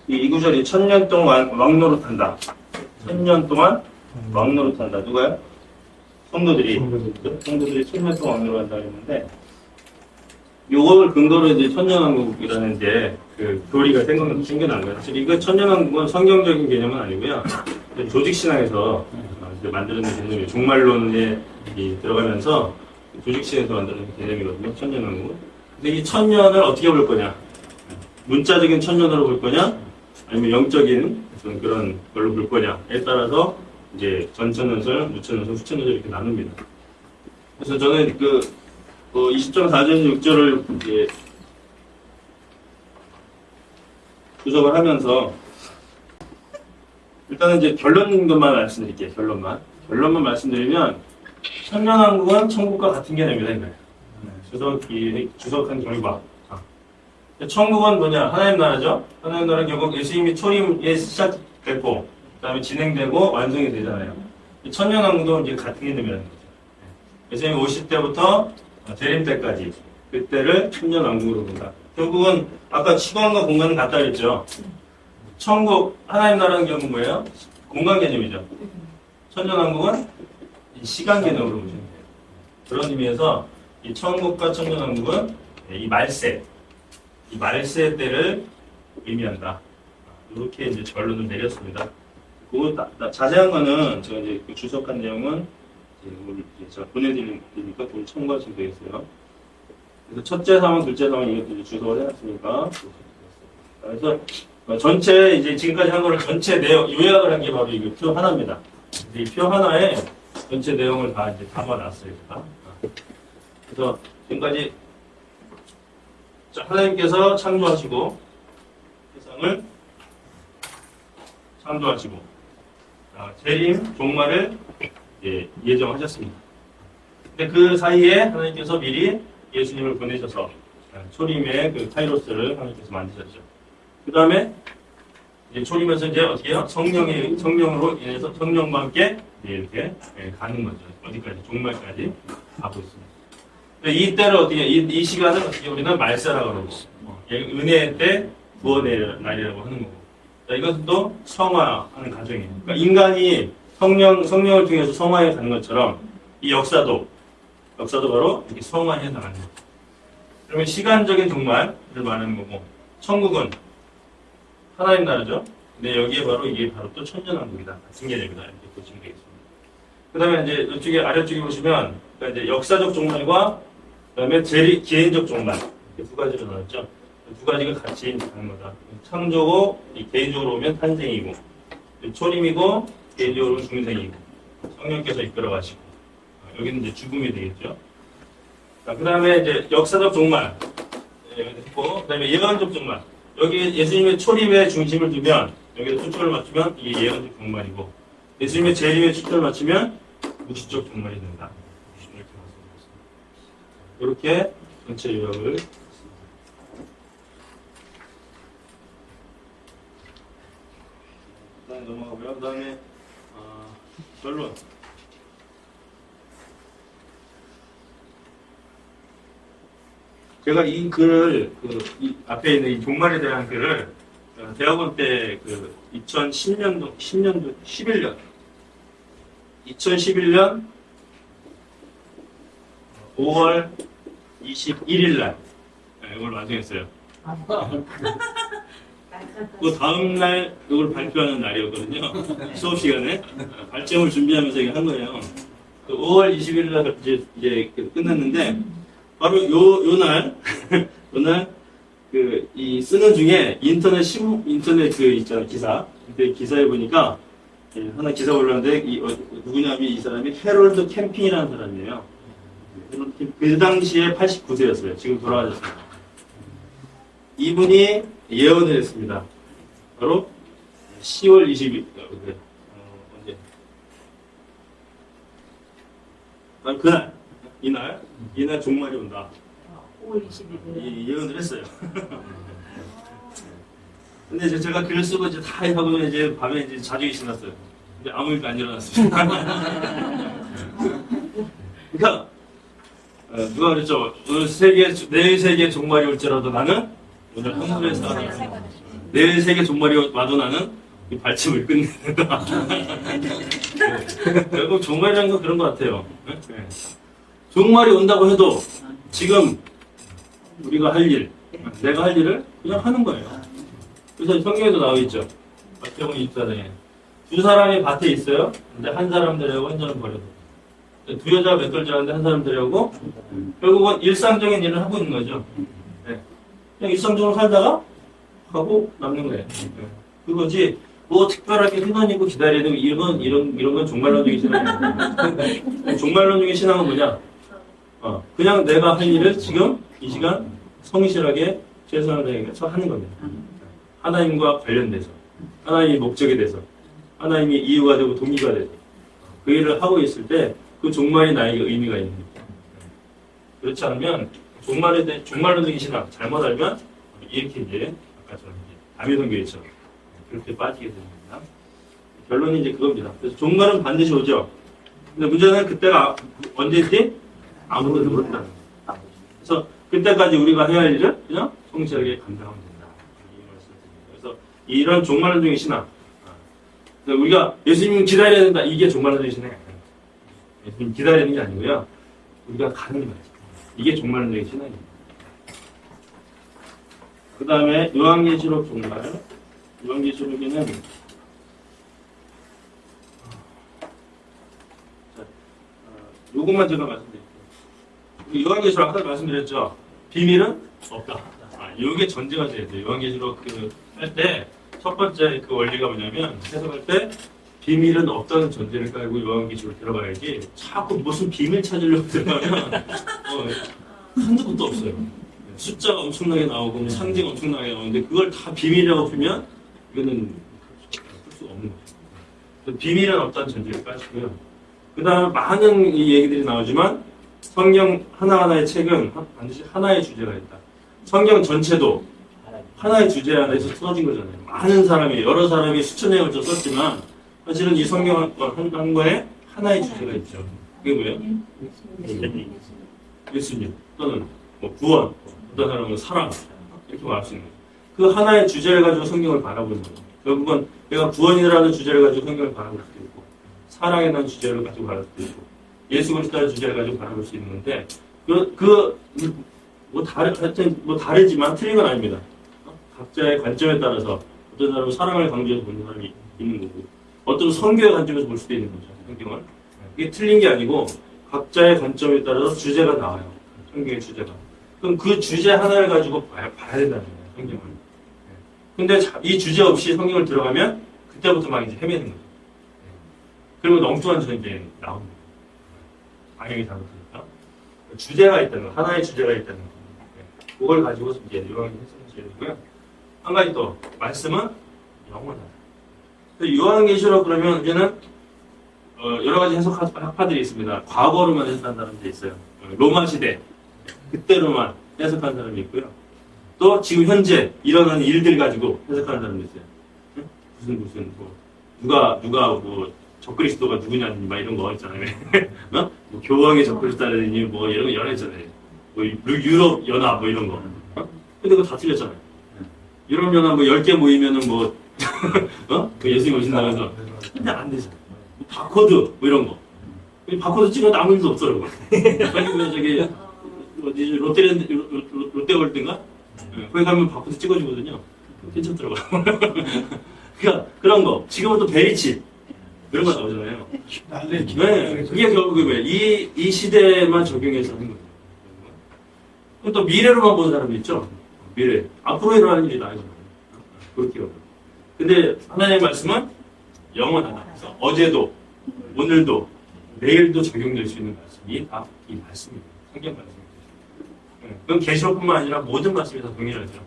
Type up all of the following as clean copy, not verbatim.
이 구절이 1000년 동안 왕노릇한다. 1000년 동안 왕노릇한다. 누가요? 성도들이 1000년 동안 왕노릇한다 했는데, 요걸 근거로 이제 천년왕국이라는 이제 그 교리가 생겨난 거예요. 사실 이거 천년왕국은 성경적인 개념은 아니고요. 조직신앙에서 이제 만들어낸 개념이에요. 종말론에 들어가면서 조직신에서 만드는 개념이거든요. 천년왕국은. 근데 이 천년을 어떻게 볼 거냐? 문자적인 천년으로 볼 거냐? 아니면 영적인 그런 걸로 볼 거냐에 따라서 이제 전천년설, 무천년설, 후천년설 이렇게 나눕니다. 그래서 저는 20장 4절 6절을 이제 분석을 하면서 일단은 이제 결론만 말씀드릴게요. 결론만 말씀드리면 천년왕국은 천국과 같은 개념이다 이거예요. 주석한 결과. 천국은 뭐냐? 하나님 나라죠. 하나님 나라는 결국 예수님이 초림에 시작됐고, 그다음에 진행되고 완성이 되잖아요. 천년왕국도 이제 같은 개념이라는 거죠. 예수님이 오실 때부터 재림 때까지 그때를 천년왕국으로 본다. 결국은 아까 시간과 공간은 같다 그랬죠. 천국 하나님 나라는 경우 뭐예요? 공간 개념이죠. 천년왕국은 시간 개념으로 보시면 돼요. 그런 의미에서 이 천국과 천년왕국은 이 말세 때를 의미한다. 이렇게 이제 결론을 내렸습니다. 그 자세한 거는 제가 이제 주석한 내용은 제가 보내드리니까 그걸 참고하시면 되겠어요. 그래서 첫째 사망, 둘째 사망 이것도 주석을 해놨으니까. 그래서 전체 이제 지금까지 한 거를 전체 내용 요약을 한 게 바로 이 표 하나입니다. 이 표 하나에 전체 내용을 다 이제 담아놨어요. 그래서 지금까지 하나님께서 창조하시고 세상을 창조하시고 재림 종말을 예정하셨습니다. 근데 그 사이에 하나님께서 미리 예수님을 보내셔서 초림의 그 카이로스를 하나님께서 만드셨죠. 그 다음에 초림에서 이제 어떻게 해요? 성령으로 인해서 성령과 함께 이렇게 가는 거죠. 어디까지? 종말까지 가고 있습니다. 이때를 어떻게, 이 시간을 어떻게 우리는 말세라고 그러고, 은혜의 때 구원의 날이라고 하는 거고. 이것은 또 성화하는 과정이에요. 그러니까 인간이 성령을 통해서 성화해 가는 것처럼 이 역사도 바로 이렇게 성화해 나가는 거예요. 그러면 시간적인 종말을 말하는 거고, 천국은 하나님 나라죠. 근데 여기에 이게 바로 또 천년왕국이다. 같은 개념이다. 이렇게 보시면 되겠습니다. 그 다음에 이제 이쪽에 아래쪽에 보시면, 그러니까 이제 역사적 종말과 그 다음에 개인적 종말. 이렇게 두 가지로 나눴죠. 두 가지가 같이 가는 거다. 창조고, 개인적으로 보면 탄생이고, 초림이고, 개인적으로 보면 중생이고, 성령께서 이끌어 가시고, 여기는 이제 죽음이 되겠죠. 그 다음에 이제 역사적 종말. 그 다음에 예언적 종말. 여기 예수님의 초림에 중심을 두면, 여기에 초점을 맞추면 이게 예언적 종말이고, 예수님의 재림에 초점을 맞추면 무시적 종말이 된다. 이렇게 전체 요약을 했습니다. 일단 넘어가고요. 그 다음에 결론. 제가 이 글을 이 앞에 있는 이 종말에 대한 글을 대학원 때 2011년 5월 21일 날 이걸 완성했어요. 그 다음 날 이걸 발표하는 날이었거든요. 수업 시간에 발점을 준비하면서 이거 한 거예요. 5월 20일 날 이제 끝났는데 바로 요날 이 쓰는 중에 인터넷 있잖아요, 기사. 근데 기사에 보니까 하나 기사 올랐는데 누구냐면 이 사람이 해롤드 캠핑이라는 사람이에요. 그 당시에 89세였어요. 지금 돌아가셨습니다. 이분이 예언을 했습니다. 바로 10월 20일 언제? 이날 종말이 온다. 5월 20일. 예언을 했어요. 근데 제가 글을 쓰고 이제 다 하고 이제 밤에 이제 자주기 신났어요. 근데 아무 일도 안 일어났어요. 그러니까 누가 그랬죠? 내일 세계 종말이 올지라도 나는 오늘 한국에서 살아남았다. 내 세계 종말이 와도 나는 이 발침을 끝낸다. 결국 종말이라는 건 그런 것 같아요. 종말이 온다고 해도 지금 우리가 할 일, 내가 할 일을 그냥 하는 거예요. 그래서 성경에도 나와 있죠. 마태복음 24장에 두 사람이 밭에 있어요. 근데 한 사람 데려오고 한 사람 버려도. 두 여자가 맷돌질하는데 한 사람 데려오고 결국은 일상적인 일을 하고 있는 거죠. 네. 그냥 일상적으로 살다가 하고 남는 거예요. 네. 그거지 뭐 특별하게 휘날리고 기다리는 이런 건 종말론적인 신앙이에요. 종말론적인 신앙은 뭐냐? 그냥 내가 할 일을 지금 이 시간 성실하게 최선을 다해서 하는 겁니다. 하나님과 관련돼서 하나님이 목적에 대해서 하나님이 이유가 되고 동기가 돼서 그 일을 하고 있을 때 그 종말이 나에게 의미가 있는 거죠. 그렇지 않으면 종말론적인 신앙 잘못 알면 이렇게 이제 아까처럼 다미성교회처럼 그렇게 빠지게 되는 겁니다. 결론이 이제 그겁니다. 그래서 종말은 반드시 오죠. 근데 문제는 그때가 언제인지 아무도 모른다는 거예요. 그래서 그때까지 우리가 해야 할 일을 그냥 성실하게 감당하면 된다. 이 말씀을 드립니다. 그래서 이런 종말론적인 신앙, 우리가 예수님 기다려야 된다. 이게 종말론적인 신앙이 아니에요. 예수님 기다리는 게 아니고요. 우리가 가는 게 맞죠. 이게 종말론적인 신앙입니다. 그 다음에 요한계시록 종말. 요한계시록에는 요것만 제가 말씀드릴게요. 요한계시록 아까 말씀드렸죠. 비밀은 없다. 이게 전제가 돼야 돼요. 요한계시록 할 때 첫 번째 그 원리가 뭐냐면 해석할 때 비밀은 없다는 전제를 깔고 요한계시록 들어가야지 자꾸 무슨 비밀 찾으려고 들어가면 한두 곳도 없어요. 숫자가 엄청나게 나오고 뭐 상징 엄청나게 나오는데 그걸 다 비밀이라고 풀면 이거는 풀 수가 없는 거죠. 비밀은 없다는 전제를 까시고요. 그 다음에 많은 이 얘기들이 나오지만 성경 하나하나의 책은 반드시 하나의 주제가 있다. 성경 전체도 하나의 주제 안에서 써진 거잖아요. 많은 사람이, 여러 사람이 수천 년을 썼지만 사실은 이 성경 한 권에 하나의 주제가 있죠. 그게 뭐예요? 예수님 또는 뭐 구원, 어떤 사람은 사랑 이렇게 말할 수 있는 거예요. 그 하나의 주제를 가지고 성경을 바라보는 거예요. 결국은 내가 구원이라는 주제를 가지고 성경을 바라볼 수도 있고 사랑이라는 주제를 가지고 바라볼 수도 있고 예수 그리스도라는 주제를 가지고 바라볼 수 있는데 하여튼 다르지만 틀린 건 아닙니다. 각자의 관점에 따라서 어떤 사람은 사랑을 강조해서 보는 사람이 있는 거고 어떤 선교의 관점에서 볼 수도 있는 거죠. 성경을. 이게 틀린 게 아니고 각자의 관점에 따라서 주제가 나와요. 성경의 주제가. 그럼 그 주제 하나를 가지고 봐야 된다는 거예요. 성경을. 근데 이 주제 없이 성경을 들어가면 그때부터 막 이제 헤매는 거죠. 그리고 엉뚱한 전쟁이 나오는 거예요. 방향이 잘못되니까. 주제가 있다는 거, 하나의 주제가 있다는 거. 그걸 가지고 이제 요한이 해석하셔야 되고요. 한 가지 또, 말씀은 영원하다. 요한계시록 그러면 이제는 여러 가지 학파들이 있습니다. 과거로만 해석한 사람들이 있어요. 로마 시대, 그때로만 해석한 사람이 있고요. 또 지금 현재 일어나는 일들 가지고 해석하는 사람도 있어요. 무슨 누가 뭐 적그리스도가 누구냐 막 이런 거 있잖아요. 뭐 교황의 적그리스도라니 뭐 이런 거 여러 있잖아요. 뭐 유럽 연합 뭐 이런 거. 근데 그거 다 틀렸잖아요. 유럽 연합 뭐 10개 모이면은 뭐 그 예수님 오신다고 해서 근데 안 되잖아요. 뭐 바코드 뭐 이런 거. 바코드 찍어도 아무 일도 없더라고. 아니 저기 어디 롯데월드인가? 거기 가면 바코드 찍어주거든요. 괜찮더라고요. 그러니까 그런 거. 지금은 또 베리칩 이런 거 나오잖아요. 네, 그게 결국 뭐예요? 이 시대만 적용해서 하는 거예요. 그럼 또 미래로만 보는 사람도 있죠. 미래. 앞으로 일어나는 일이 아니잖아요. 그렇게 해요. 근데 하나님의 말씀은 영원하다. 그래서 어제도, 오늘도, 내일도 적용될 수 있는 말씀이 다 이 말씀입니다. 성경 말씀입니다. 그건 계시록뿐만 아니라 모든 말씀이 다 동일하죠.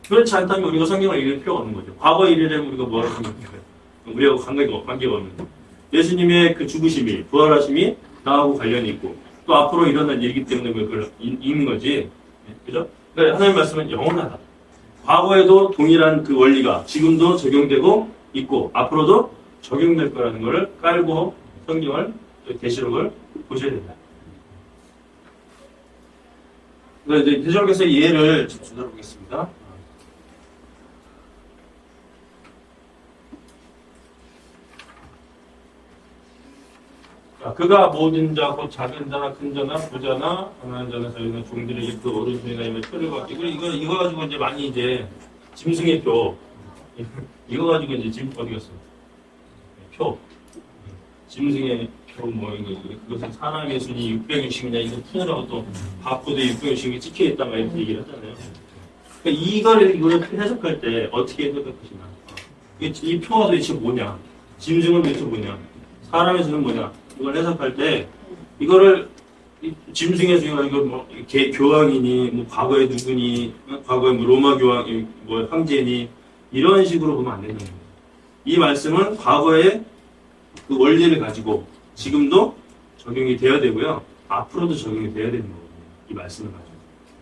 그렇지 않다면 우리가 성경을 읽을 필요가 없는 거죠. 과거 일에 대한 우리가 뭐라고 생각해요? 우리하고 관계가 없는 거예요. 예수님의 그 죽으심이, 부활하심이 나하고 관련이 있고 또 앞으로 일어날 일이기 때문에 그걸 읽는 거지. 그죠? 그러니까 하나님의 말씀은 영원하다. 과거에도 동일한 그 원리가 지금도 적용되고 있고 앞으로도 적용될 거라는 것을 깔고 성경을, 계시록을 보셔야 된다. 그래서 이제 계시록에서 예를 좀 들어보겠습니다. 자, 그가 모든 자, 곧 작은 자나 큰 자나 부자나 가난한 자나 자유나 종들에게 그 어른들이나 이걸 표를 받기고 이거 가지고 이제 많이 이제 짐승의 표 이거 가지고 이제 짐 어디 갔어? 표 짐승의 표 뭐 이거 그것은 사람의 순이 660이냐 이거 푸느라고 또 바코드에 660이 찍혀 있다 막 이렇게 얘기를 하잖아요. 그러니까 이거를 해석할 때 어떻게 해석할 것이냐? 이 표가 도대체 뭐냐? 짐승은 도대체 뭐냐? 사람의 수는 뭐냐? 이걸 해석할 때 이거를 짐승의 수가 이거 뭐 교황이니 뭐 과거에 누구니 과거에 뭐 로마 교황 뭐 황제니 이런 식으로 보면 안 된다는 거예요. 이 말씀은 과거의 그 원리를 가지고 지금도 적용이 돼야 되고요. 앞으로도 적용이 돼야 되는 거거든요. 이 말씀을 가지고.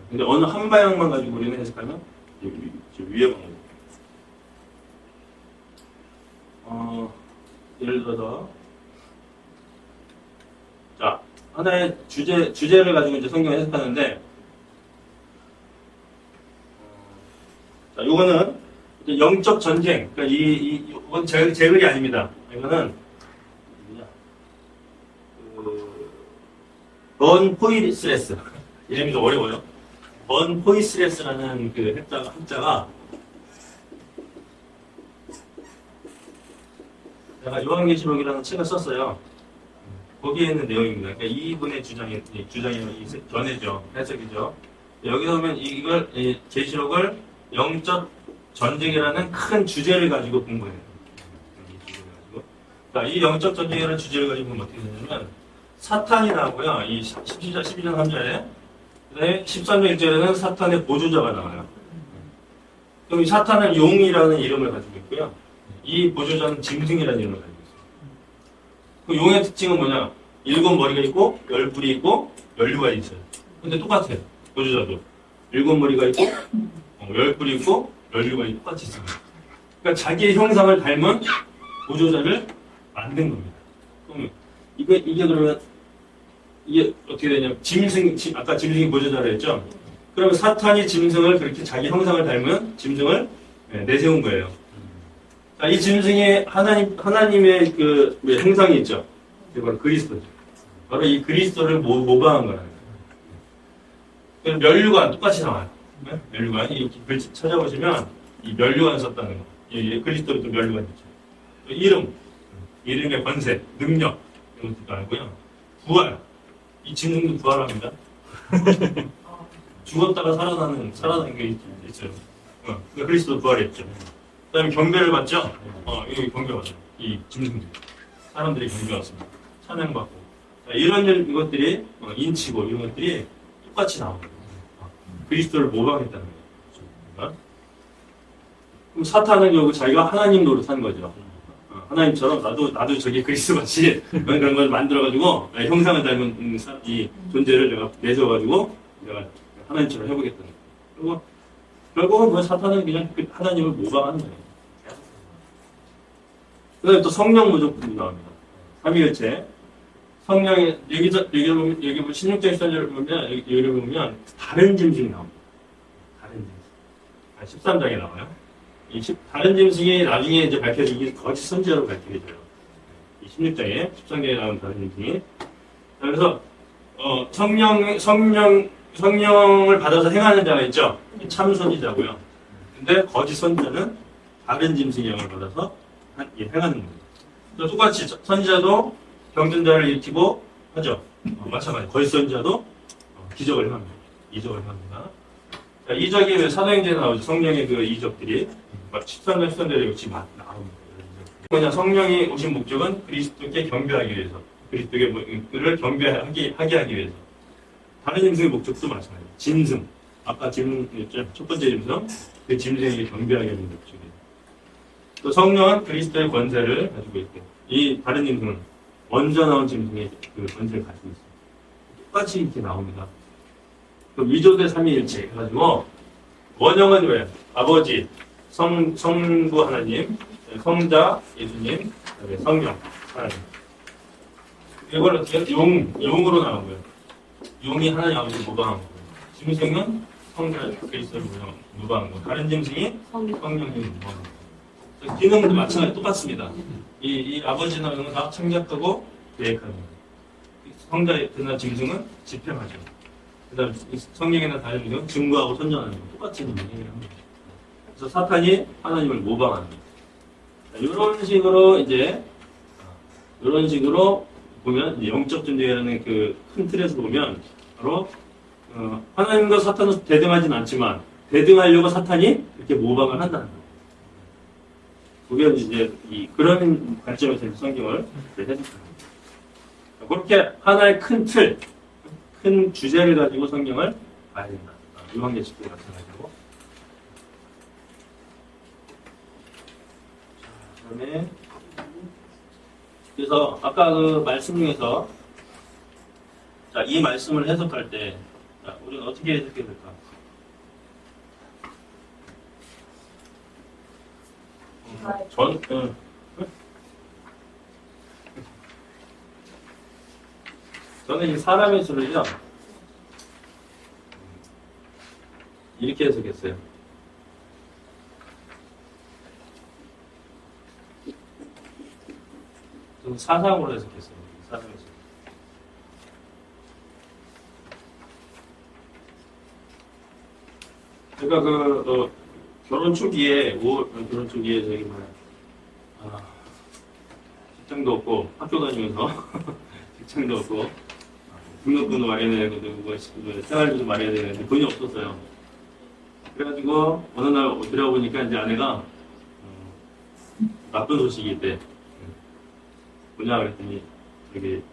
근데 어느 한 방향만 가지고 우리는 해석하면 위험한 거예요. 예를 들어서 자, 하나의 주제를 가지고 이제 성경을 해석하는데, 자, 요거는 이제 영적 전쟁, 그러니까 이건 제 글이 아닙니다. 이거는, 번 포이스레스. 이름이 좀 어려워요. 번 포이스레스라는 그 학자가, 제가 요한계시록이라는 책을 썼어요. 거기에 있는 내용입니다. 그러니까 이분의 주장이 전해죠. 해석이죠. 여기서 보면 이걸, 계시록을 영적 전쟁이라는 큰 주제를 가지고 본 거예요. 자, 이 영적 전쟁이라는 주제를 가지고 보면 어떻게 되냐면, 사탄이 나오고요. 이 12장 3절에, 그 다음에 13장 1절에는 사탄의 보조자가 나와요. 그럼 이 사탄은 용이라는 이름을 가지고 있고요. 이 보조자는 짐승이라는 이름을 가지고 있어요. 그 용의 특징은 뭐냐? 7머리가 있고 10뿔이 있고 10류가 있어요. 근데 똑같아요. 보조자도 7머리가 있고 10뿔이 있고 10류가 있고 똑같이 있어요. 그러니까 자기의 형상을 닮은 보조자를 만든 겁니다. 그럼 이게 그러면 이게 어떻게 되냐면 아까 짐승이 보조자라 했죠? 그러면 사탄이 짐승을 그렇게 자기 형상을 닮은 짐승을 내세운 거예요. 자, 이 짐승이 하나님의 그 형상이 있죠. 바로 그리스도죠. 바로 이 그리스도를 모방한 거라는 거예요. 면류관 똑같이 나와요. 면류관 이 글씨 찾아보시면 이 면류관 썼다는 거. 이 그리스도도 면류관 있죠. 이름의 권세, 능력 이런 것도 알고요. 부활. 이 짐승도 부활합니다. 죽었다가 살아나는 게 있어요. 그리스도 부활했죠. 그 다음에 경배를 받죠? 여기 경배 받아요. 이 짐승들. 사람들이 경배 받습니다. 찬양받고. 자, 이런 것들이, 인치고 이런 것들이 똑같이 나옵니다. 그리스도를 모방했다는 거예요. 그럼 사탄은 결국 자기가 하나님 노릇한 거죠. 하나님처럼 나도 저기 그리스도 같이 그런 걸 만들어가지고 형상을 닮은 이 존재를 내가 내줘가지고 내가 하나님처럼 해보겠다는 거예요. 결국은 뭐 사탄은 그냥 하나님을 모방하는 거예요. 그 다음에 또 성령 무조건도 나옵니다. 삼위일체. 성령이, 여기 보면 16장 14절을 보면, 여기 보면, 다른 짐승이 나옵니다. 다른 짐승. 13장에 나와요. 다른 짐승이 나중에 이제 밝혀지기, 거짓 선지자로 밝히게 돼요. 16장에, 13장에 나온 다른 짐승이. 그래서, 성령을 받아서 행하는 자가 있죠. 참 선지자고요. 근데 거짓 선지자는 다른 짐승의 영을 받아서 행하는 거예요. 똑같이 선지자도 병든 자를 일으키고 하죠. 마찬가지. 거짓 선지자도 기적을 행합니다. 이적을 행합니다. 자, 이적이 왜 사도행전에 나오죠? 성령의 그 이적들이 13장 13절에 역시 나옵니다. 뭐냐? 성령이 오신 목적은 그리스도께 경배하기 위해서, 그리스도를 경배하게 하기 위해서. 다른 짐승의 목적도 마찬가지예요. 짐승. 아까 짐승이었죠. 첫 번째 짐승. 그 짐승에게 경배하게 하는 목적이에요. 또 성령은 그리스도의 권세를 가지고 있고, 이 다른 짐승은 먼저 나온 짐승의 그 권세를 가지고 있어요. 똑같이 이렇게 나옵니다. 그 위조대 삼위일체 해가지고, 원형은 왜? 아버지, 성부 하나님, 성자 예수님, 성령 하나님. 이걸 어떻게 용으로 나오고요. 용이 하나님 아버지를 모방한 거고요. 짐승은 성자 그리스도를 모방한 거고, 다른 짐승이 성령을 모방한 거고. 기능도 마찬가지 똑같습니다. 이 아버지나 이런 거 다 창작하고 계획하는 거예요. 성자에 대한 짐승은 집행하죠. 그다음 성경에나 다른 건 증거하고 선전하는 거 똑같은 얘기를 합니다. 그래서 사탄이 하나님을 모방하는 거. 이런 식으로 이제 이런 식으로 보면 영적 존재라는 그 큰 틀에서 보면 바로 하나님과 사탄은 대등하진 않지만 대등하려고 사탄이 이렇게 모방을 한다는 거예요. 그게 이제 그런 관점에서 성경을 해석합니다. 그렇게 하나의 큰 틀, 큰 주제를 가지고 성경을 봐야 된다. 요한계시록도 마찬가지고. 그다음에 그래서 아까 그 말씀 중에서 자, 이 말씀을 해석할 때 자, 우리는 어떻게 해석해야 될까? 저는 이 사람의 수를요 이렇게 해석했어요. 좀 사상으로 해석했어요. 사상의 수. 그러니까 결혼 초기에 결혼 초기에 저기 직장도 없고 학교 다니면서 직장도 없고 등록금도 마련해야 되고 생활비도 마련해야 되는데 돈이 없었어요. 그래가지고 어느 날 들어보니까 이제 아내가 나쁜 소식이 있대. 뭐냐 그랬더니 저기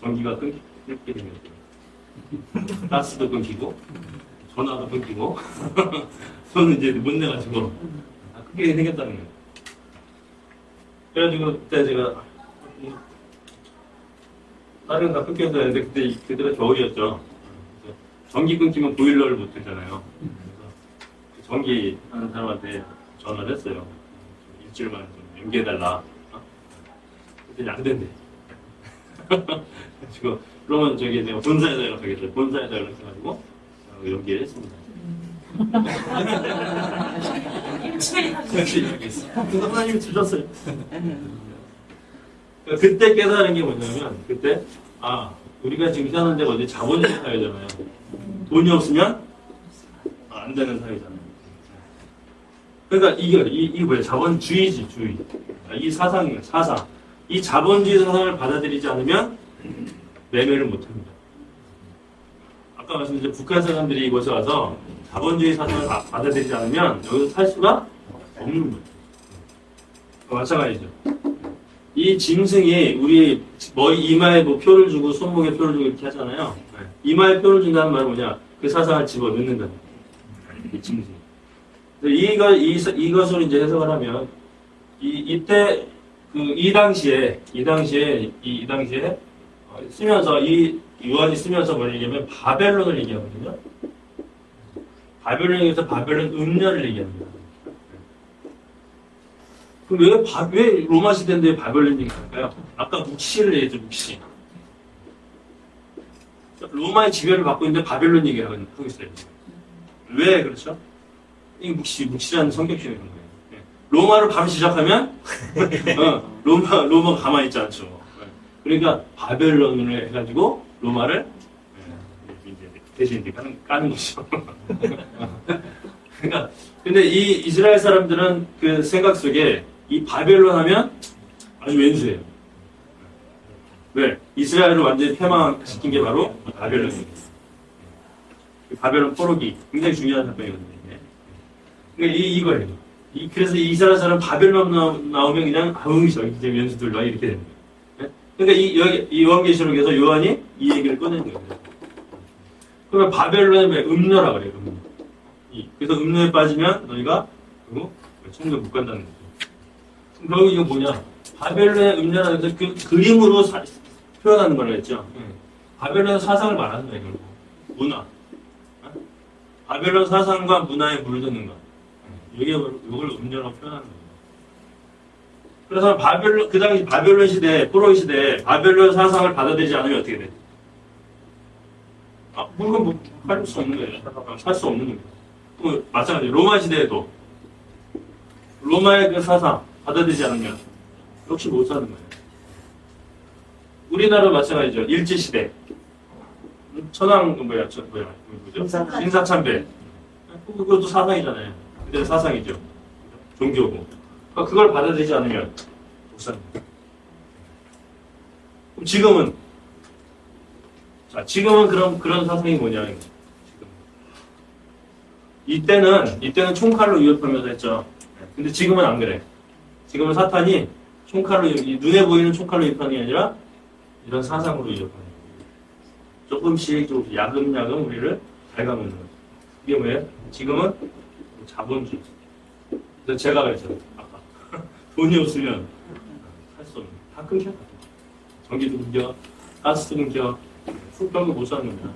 전기가 끊기게 생겼대요. 가스도 끊기고 전화도 끊기고 손은 이제 못 내가지고 끊기게 생겼다는 거예요. 그래가지고 그때 제가 다른 다 끊겨서 했는데 그때가 겨울이었죠. 전기 끊기면 보일러를 못 틀잖아요. 그래서 전기 하는 사람한테 전화를 했어요. 일주일만 좀 연기해달라. 그랬더니 안 된대. 그래가지고 그러면 저기 내가 본사에다 연락하겠어요. 본사에다 연락해가지고 연기를 했습니다. 일주일 연기했어. 하나님이 주셨어요. 그때 깨달은 게 뭐냐면 그때 우리가 지금 사는 데가 어디 자본주의 사회잖아요. 돈이 없으면 안 되는 사회잖아요. 그러니까 이게 뭐예요? 자본주의지, 주의. 이 사상. 이 자본주의 사상을 받아들이지 않으면 매매를 못합니다. 아까 말씀드린 북한 사람들이 이곳에 와서 자본주의 사상을 받아들이지 않으면 여기서 살 수가 없는 거예요. 마찬가지죠. 이 짐승이 우리 이마에 뭐 표를 주고 손목에 표를 주고 이렇게 하잖아요. 이마에 표를 준다는 말은 뭐냐? 그 사상을 집어넣는다는 거예요. 이 짐승이. 이것을 이제 해석을 하면 이때 이 당시에 쓰면서 이 요한이 쓰면서 뭘 얘기하면 바벨론을 얘기하거든요. 바벨론에서 바벨론 음녀를 얘기합니다. 그럼 왜 로마 시대인데 바벨론 얘기할까요? 아까 묵시를 얘기했죠, 묵시. 로마의 지배를 받고 있는데 바벨론 얘기하고 있어요. 왜 그렇죠? 이게 묵시라는 성격표현인 거예요. 로마를 바로 시작하면 로마가 가만히 있지 않죠. 그러니까 바벨론을 해가지고 로마를 대신 이제 까는 거죠. 그러니까 근데 이 이스라엘 사람들은 그 생각 속에 이 바벨론 하면 아주 왼수예요. 왜? 이스라엘을 완전히 폐망시킨 게 바로 바벨론이에요. 바벨론 포로기 굉장히 중요한 사건이거든요. 그러니까 이거예요. 그래서 이스라엘 사람 바벨론 나오면 그냥 저기 이제 왼수들 와 이렇게 됩니다. 그러니까 이 요한계시록에서 요한이 이 얘기를 꺼낸 거예요. 그러면 바벨론의 왜 음녀라 그래요. 음녀. 그래서 음녀에 빠지면 너희가 천국에 못 간다는 거죠. 그럼 이거 뭐냐? 바벨론의 음녀라는 것을 그림으로 표현하는 걸 했죠. 바벨론 사상을 말하는 거예요. 결국. 문화. 바벨론 사상과 문화에 물드는 것. 이걸 음녀라고 표현하는 거예요. 그래서 그 당시 바벨론 시대, 포로 시대, 바벨론 사상을 받아들이지 않으면 어떻게 돼? 물건 할 수 없는 거예요. 살 수 없는 거예요. 마찬가지로 로마 시대에도 로마의 그 사상 받아들이지 않으면 역시 못 사는 거예요. 우리나라 마찬가지죠. 일제시대. 천황, 뭐죠? 인사참배. 그것도 사상이잖아요. 그때는 사상이죠. 종교고. 그러니까 그걸 받아들이지 않으면 독사입니다. 그럼 지금은? 자, 지금은 그런 사상이 뭐냐, 지금. 이때는 총칼로 위협하면서 했죠. 근데 지금은 안 그래. 지금은 사탄이 총칼로, 눈에 보이는 총칼로 위협하는 게 아니라 이런 사상으로 위협하는 거예요. 조금씩 야금야금 우리를 갉아먹는 거죠. 그게 뭐예요? 지금은 자본주의. 그래서 제가 그랬잖아요. 아까. 돈이 없으면 할 수 없는. 다 끊겨. 전기도 끊겨, 가스도 끊겨, 숙박도 못 사는 거야.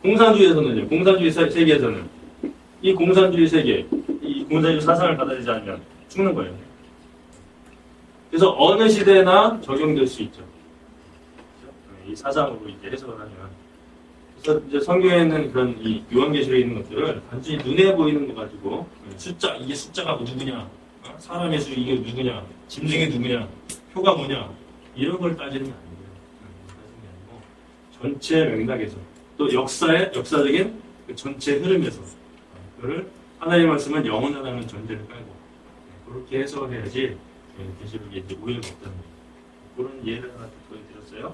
공산주의에서는요, 공산주의 세계에서는 이 공산주의 세계, 이 공산주의 사상을 받아들이지 않으면 죽는 거예요. 그래서 어느 시대나 적용될 수 있죠. 이 사상으로 이제 해석을 하면. 그래서 이제 성경에는 그런 이 요한계시록에 있는 것들을 단순히 눈에 보이는 거 가지고 이게 숫자가 누구냐, 사람의 수 이게 누구냐, 짐승이 누구냐, 표가 뭐냐 이런 걸 따지는 게 아니에요. 따지는 게 아니고 전체 맥락에서 또 역사적인 그 전체 흐름에서 그거를 하나님의 말씀은 영원하다는 전제를 깔고 그렇게 해석을 해야지 계시록에 이제 오해가 없다는 거예요. 그런 예를 하나 보여드렸어요.